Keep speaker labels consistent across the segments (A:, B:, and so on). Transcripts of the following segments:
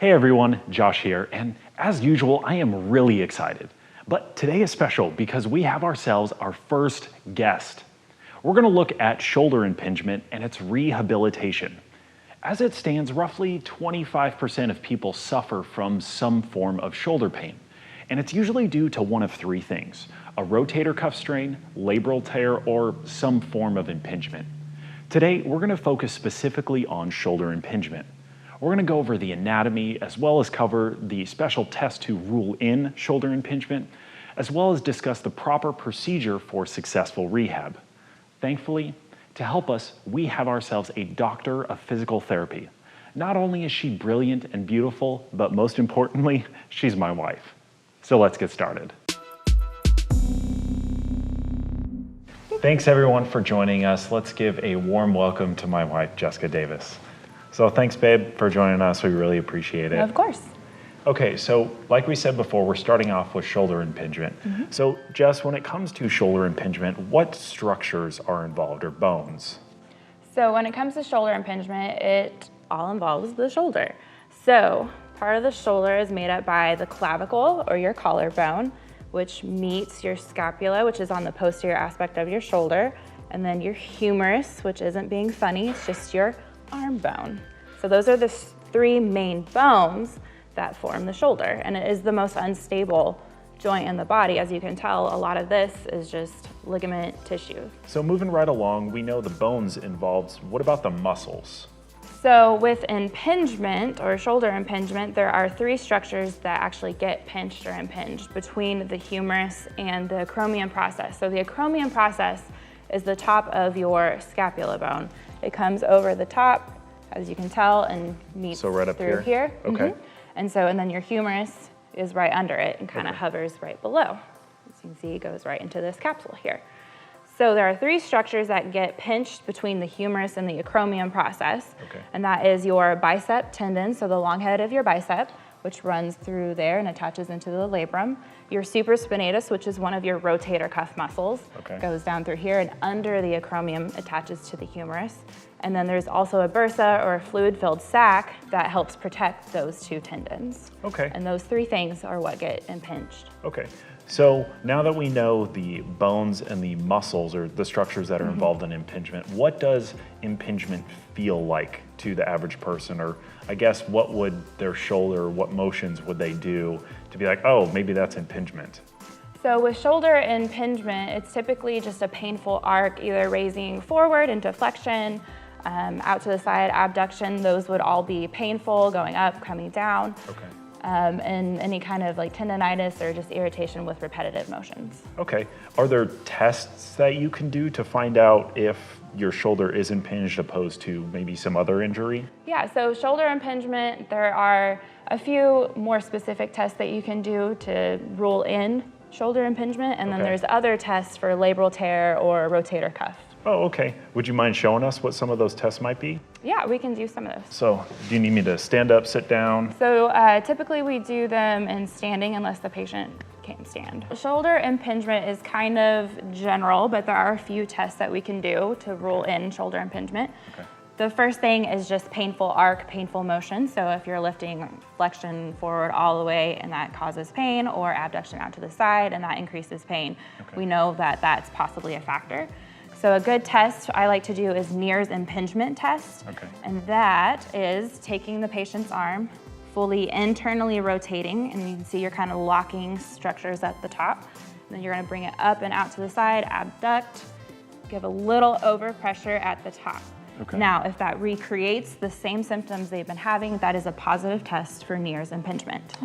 A: Hey everyone, Josh here, and as usual, I am really excited. But today is special because we have ourselves our first guest. We're going to look at shoulder impingement and its rehabilitation. As it stands, roughly 25% of people suffer from some form of shoulder pain, and it's usually due to one of three things: a rotator cuff strain, labral tear, or some form of impingement. Today, we're going to focus specifically on shoulder impingement. We're going to go over the anatomy as well as cover the special test to rule in shoulder impingement, as well as discuss the proper procedure for successful rehab. Thankfully, to help us, we have ourselves a doctor of physical therapy. Not only is she brilliant and beautiful, but most importantly, she's my wife. So let's get started. Thanks everyone for joining us. Let's give a warm welcome to my wife, Jessica Davis. So thanks, babe, for joining us. We really appreciate it.
B: Of course.
A: Okay, so like we said before, we're starting off with shoulder impingement. So Jess, when it comes to shoulder impingement, what structures are involved, or bones?
B: So when it comes to shoulder impingement, it all involves the shoulder. So part of the shoulder is made up by the clavicle, or your collarbone, which meets your scapula, which is on the posterior aspect of your shoulder, and then your humerus, which isn't being funny, it's just your arm bone. So those are the three main bones that form the shoulder, and it is the most unstable joint in the body. As you can tell, a lot of this is just ligament tissue.
A: So moving right along, we know the bones involved. What about the muscles?
B: So with impingement or shoulder impingement, there are three structures that actually get pinched or impinged between the humerus and the acromion process. So the acromion process is the top of your scapula bone. It comes over the top, as you can tell, and meets
A: right up
B: through here.
A: Okay.
B: And then your humerus is right under it and kind of hovers right below. As you can see, it goes right into this capsule here. So there are three structures that get pinched between the humerus and the acromion process. And that is your bicep tendon, so the long head of your bicep, which runs through there and attaches into the labrum. Your supraspinatus, which is one of your rotator cuff muscles, goes down through here and under the acromion attaches to the humerus. And then there's also a bursa, or a fluid-filled sac, that helps protect those two tendons. And those three things are what get impinged.
A: So now that we know the bones and the muscles, or the structures that are involved in impingement, what does impingement feel like to the average person? Or I guess what would their shoulder, what motions would they do to be like, oh, maybe that's impingement?
B: So with shoulder impingement, it's typically just a painful arc, either raising forward into flexion, out to the side, abduction. Those would all be painful, going up, coming down. And any kind of like tendonitis or just irritation with repetitive motions.
A: Are there tests that you can do to find out if your shoulder is impinged opposed to maybe some other injury?
B: Yeah, so shoulder impingement, there are a few more specific tests that you can do to rule in shoulder impingement, and then there's other tests for labral tear or rotator cuff.
A: Oh, okay. Would you mind showing us what some of those tests might be?
B: Yeah, we can do some of those.
A: So do you need me to stand up, sit down?
B: So typically we do them in standing unless the patient can't stand. Shoulder impingement is kind of general, but there are a few tests that we can do to rule in shoulder impingement. The first thing is just painful arc, painful motion. So if you're lifting flexion forward all the way and that causes pain, or abduction out to the side and that increases pain, we know that that's possibly a factor. So a good test I like to do is Neer's impingement test. And that is taking the patient's arm, fully internally rotating, and you can see you're kind of locking structures at the top. And then you're gonna bring it up and out to the side, abduct, give a little overpressure at the top. Now, if that recreates the same symptoms they've been having, that is a positive test for Neer's impingement.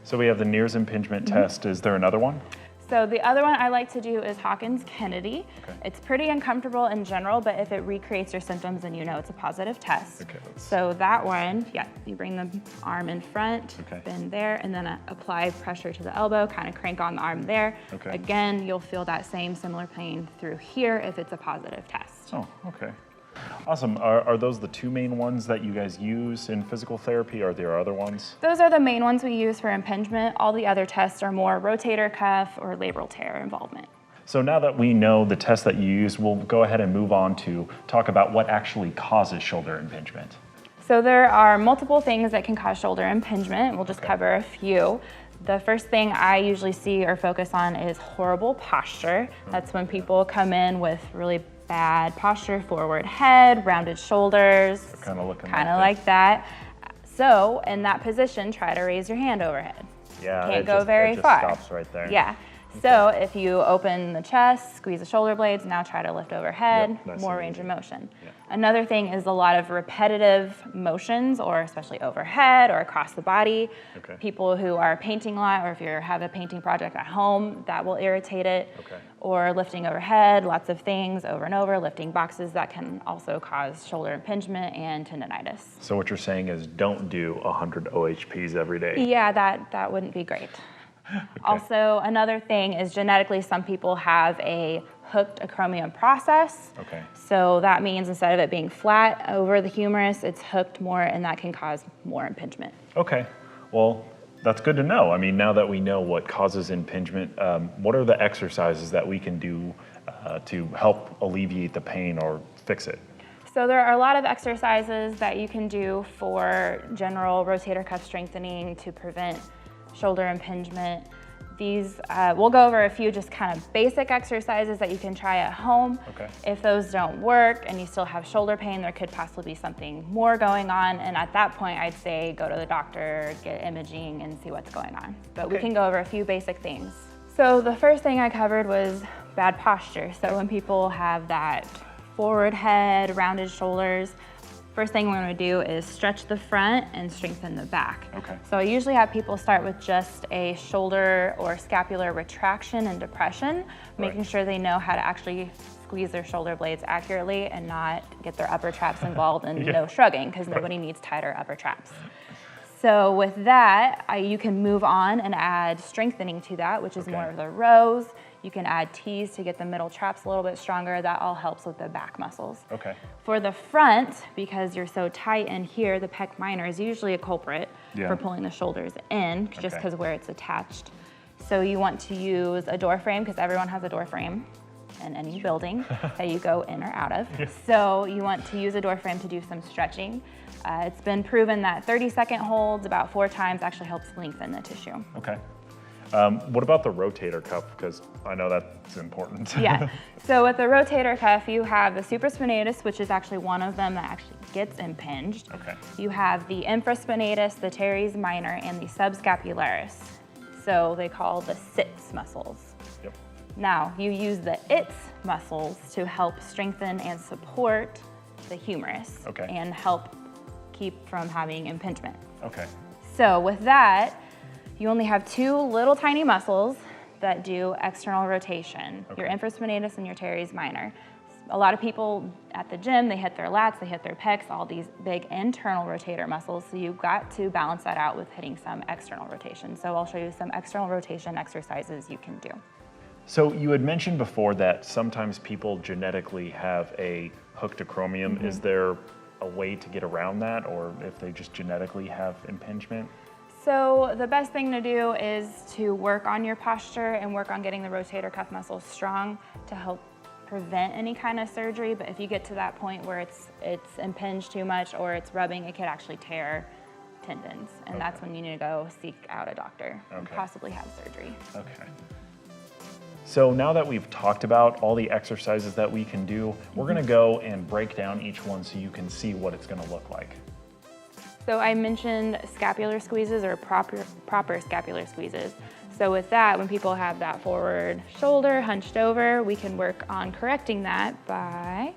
A: So we have the Neer's impingement test. Is there another one?
B: So the other one I like to do is Hawkins Kennedy. It's pretty uncomfortable in general, but if it recreates your symptoms, then you know it's a positive test. So that one, you bring the arm in front, bend there, and then apply pressure to the elbow, kind of crank on the arm there. Again, you'll feel that same similar pain through here if it's a positive test.
A: Awesome. Are those the two main ones that you guys use in physical therapy, or are there other ones?
B: Those are the main ones we use for impingement. All the other tests are more rotator cuff or labral tear involvement.
A: So now that we know the test that you use, we'll go ahead and move on to talk about what actually causes shoulder impingement.
B: So there are multiple things that can cause shoulder impingement. We'll just cover a few. The first thing I usually see or focus on is horrible posture. That's when people come in with really bad posture, forward head, rounded shoulders,
A: kind of looking
B: like that. So in that position, try to raise your hand overhead.
A: Yeah,
B: Can't go very
A: it just
B: far.
A: Stops right there.
B: Yeah. So if you open the chest, squeeze the shoulder blades, now try to lift overhead, more range of motion.
A: Yeah.
B: Another thing is a lot of repetitive motions, or especially overhead or across the body.
A: Okay.
B: People who are painting a lot, or if you have a painting project at home, that will irritate it.
A: Okay.
B: Or lifting overhead, lots of things over and over, lifting boxes, that can also cause shoulder impingement and tendonitis.
A: So what you're saying is don't do 100 OHPs every day.
B: Yeah, that wouldn't be great. Okay. Also, another thing is genetically, some people have a hooked acromion process.
A: Okay.
B: So that means instead of it being flat over the humerus, it's hooked more, and that can cause more impingement.
A: Okay. Well, that's good to know. I mean, now that we know what causes impingement, what are the exercises that we can do to help alleviate the pain or fix it?
B: So there are a lot of exercises that you can do for general rotator cuff strengthening to prevent shoulder impingement. These, we'll go over a few just kind of basic exercises that you can try at home.
A: Okay.
B: If those don't work and you still have shoulder pain, there could possibly be something more going on. And at that point, I'd say go to the doctor, get imaging, and see what's going on. But we can go over a few basic things. So the first thing I covered was bad posture. So when people have that forward head, rounded shoulders, first thing we're going to do is stretch the front and strengthen the back.
A: Okay.
B: So I usually have people start with just a shoulder or scapular retraction and depression, making sure they know how to actually squeeze their shoulder blades accurately and not get their upper traps involved and no shrugging, because nobody needs tighter upper traps. So with that, you can move on and add strengthening to that, which is more of the rows. You can add T's to get the middle traps a little bit stronger. That all helps with the back muscles.
A: Okay.
B: For the front, because you're so tight in here, the pec minor is usually a culprit for pulling the shoulders in, just because where it's attached. So you want to use a door frame, because everyone has a door frame in any building that you go in or out of. So you want to use a door frame to do some stretching. It's been proven that 30-second holds about 4 times actually helps lengthen the tissue.
A: Okay. What about the rotator cuff? Because I know that's important.
B: Yeah. So with the rotator cuff, you have the supraspinatus, which is actually one of them that actually gets impinged.
A: Okay.
B: You have the infraspinatus, the teres minor, and the subscapularis. So they call the sits muscles.
A: Yep.
B: Now, you use the its muscles to help strengthen and support the humerus and help keep from having impingement.
A: Okay.
B: So with that, you only have 2 little tiny muscles that do external rotation, your infraspinatus and your teres minor. A lot of people at the gym, they hit their lats, they hit their pecs, all these big internal rotator muscles, so you've got to balance that out with hitting some external rotation. So I'll show you some external rotation exercises you can do.
A: So you had mentioned before that sometimes people genetically have a hooked acromion. Is there a way to get around that, or if they just genetically have impingement?
B: So the best thing to do is to work on your posture and work on getting the rotator cuff muscles strong to help prevent any kind of surgery. But if you get to that point where it's impinged too much or it's rubbing, it could actually tear tendons. And that's when you need to go seek out a doctor and possibly have surgery.
A: Okay. So now that we've talked about all the exercises that we can do, we're gonna go and break down each one so you can see what it's gonna look like.
B: So I mentioned scapular squeezes or proper scapular squeezes. So with that, when people have that forward shoulder hunched over, we can work on correcting that by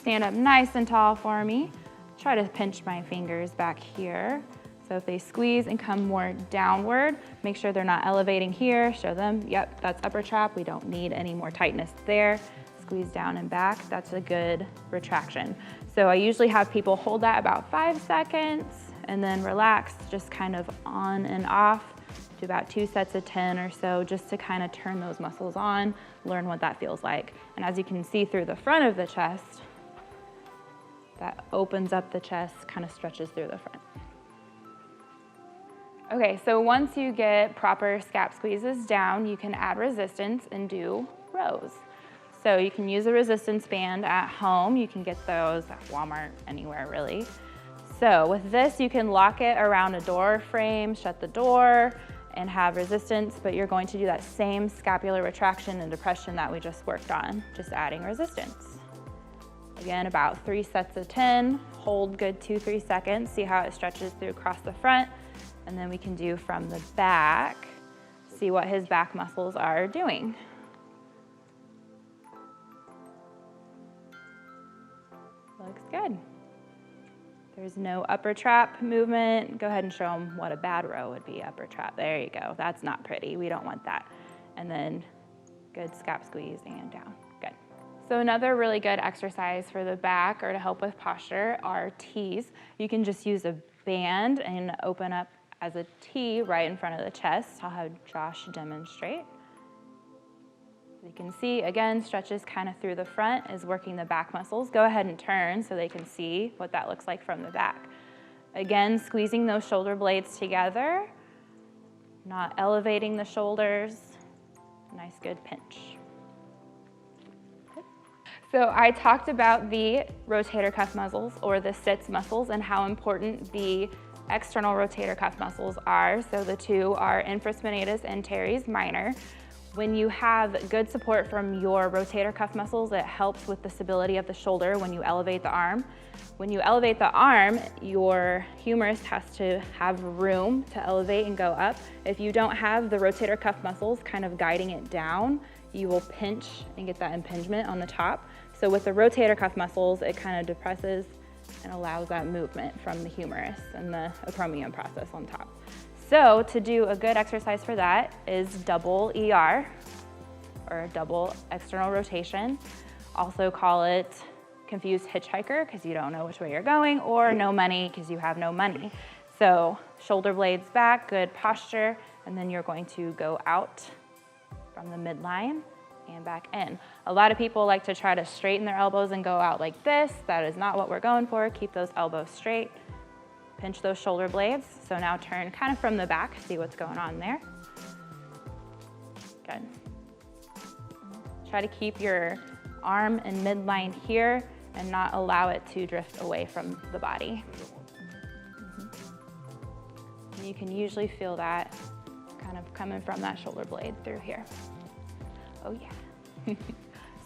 B: stand up nice and tall for me. Try to pinch my fingers back here. So if they squeeze and come more downward, make sure they're not elevating here. Show them, yep, that's upper trap. We don't need any more tightness there. Squeeze down and back. That's a good retraction. So I usually have people hold that about 5 seconds and then relax, just kind of on and off. Do about 2 sets of 10 or so, just to kind of turn those muscles on, learn what that feels like. And as you can see through the front of the chest, that opens up the chest, kind of stretches through the front. Okay, so once you get proper scap squeezes down, you can add resistance and do rows. So you can use a resistance band at home. You can get those at Walmart, anywhere really. So with this, you can lock it around a door frame, shut the door, and have resistance, but you're going to do that same scapular retraction and depression that we just worked on, just adding resistance. Again, about 3 sets of 10, hold good 2-3 seconds, see how it stretches through across the front, and then we can do from the back, see what his back muscles are doing. Looks good. There's no upper trap movement. Go ahead and show them what a bad row would be, upper trap. There you go. That's not pretty. We don't want that. And then good scap squeeze and down. Good. So another really good exercise for the back or to help with posture are T's. You can just use a band and open up as a T right in front of the chest. I'll have Josh demonstrate. You can see, again, stretches kind of through the front, is working the back muscles. Go ahead and turn so they can see what that looks like from the back. Again, squeezing those shoulder blades together, not elevating the shoulders. Nice, good pinch. So I talked about the rotator cuff muscles or the sits muscles and how important the external rotator cuff muscles are. So the two are infraspinatus and teres minor. When you have good support from your rotator cuff muscles, it helps with the stability of the shoulder when you elevate the arm. When you elevate the arm, your humerus has to have room to elevate and go up. If you don't have the rotator cuff muscles kind of guiding it down, you will pinch and get that impingement on the top. So with the rotator cuff muscles, it kind of depresses and allows that movement from the humerus and the chromium process on top. So to do a good exercise for that is double ER, or double external rotation. Also call it confused hitchhiker because you don't know which way you're going, or no money because you have no money. So shoulder blades back, good posture, and then you're going to go out from the midline and back in. A lot of people like to try to straighten their elbows and go out like this. That is not what we're going for. Keep those elbows straight. Pinch those shoulder blades. So now turn kind of from the back, see what's going on there. Good. Try to keep your arm in midline here and not allow it to drift away from the body. And you can usually feel that kind of coming from that shoulder blade through here. Oh yeah.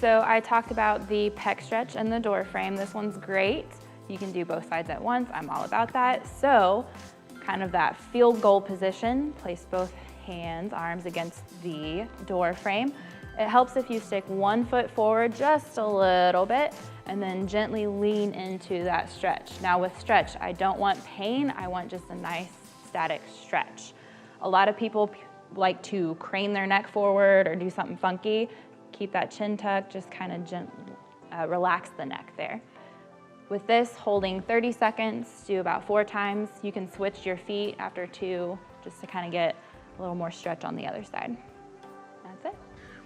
B: So I talked about the pec stretch and the door frame. This one's great. You can do both sides at once. I'm all about that. So kind of that field goal position, place both hands, arms against the door frame. It helps if you stick one foot forward just a little bit and then gently lean into that stretch. Now with stretch, I don't want pain. I want just a nice static stretch. A lot of people like to crane their neck forward or do something funky. Keep that chin tucked, just kind of gently relax the neck there. With this, holding 30 seconds, do about 4 times. You can switch your feet after 2 just to kind of get a little more stretch on the other side. That's it.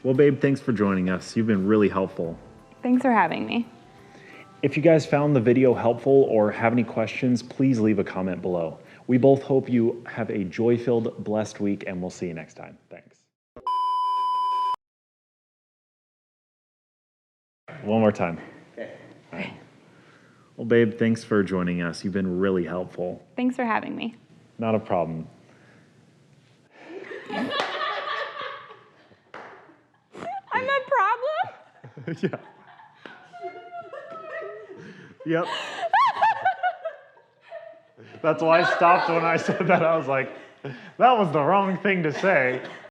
A: Well, babe, thanks for joining us. You've been really helpful.
B: Thanks for having me.
A: If you guys found the video helpful or have any questions, please leave a comment below. We both hope you have a joy-filled, blessed week, and we'll see you next time. Thanks. One more time.
B: Okay.
A: All right. Well, babe, thanks for joining us. You've been really helpful.
B: Thanks for having me.
A: Not a problem.
B: I'm a problem?
A: Yeah. Yep. That's why I stopped when I said that. I was like, that was the wrong thing to say.